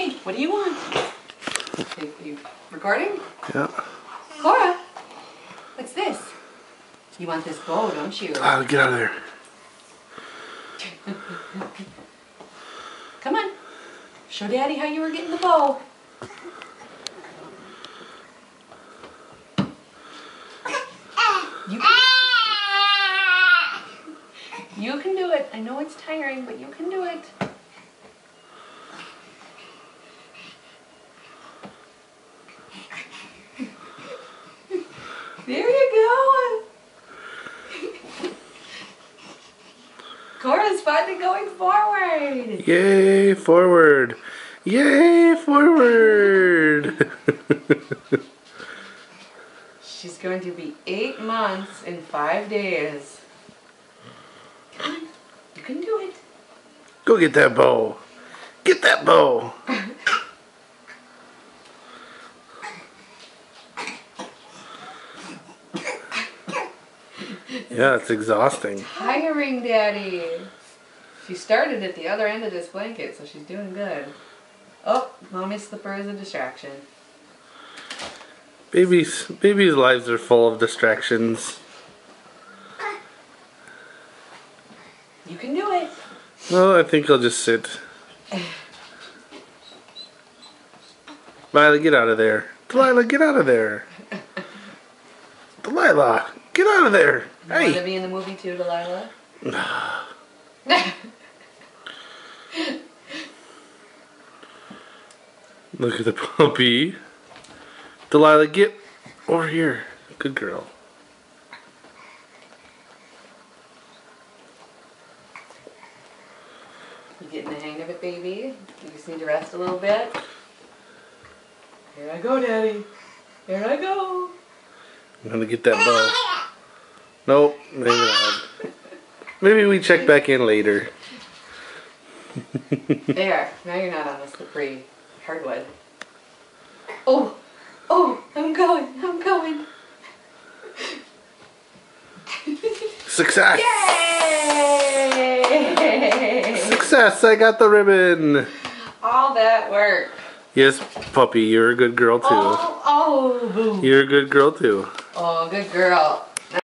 me. What do you want? Are you recording? Yeah. Cora, what's this? You want this bow, don't you? Oh, get out of there. Come on. Show Daddy how you were getting the bow. You can do it. I know it's tiring, but you can do it. There you go. Cora's finally going forward. Yay, forward. Yay, forward. She's going to be 8 months in 5 days. Come on, you can do it. Go get that bow. Get that bow. Yeah, it's exhausting. Tiring, Daddy. She started at the other end of this blanket, so she's doing good. Oh, Mommy's slipper is a distraction. Babies' lives are full of distractions. You can do it. No, I think I'll just sit. Delilah, get out of there. Delilah, get out of there. Delilah, get out of there. You Hey. want to be in the movie too, Delilah? Look at the puppy. Delilah, get over here. Good girl. You getting the hang of it, baby? You just need to rest a little bit. Here I go, Daddy. Here I go. I'm gonna get that bow. Nope, maybe not. Maybe we check back in later. There. Now you're not on the slippery hardwood. Oh, oh, I'm going. I'm going. Success! Yay! Success! I got the ribbon. All that work. Yes, puppy, you're a good girl too. Oh, boo. You're a good girl too. Oh, good girl.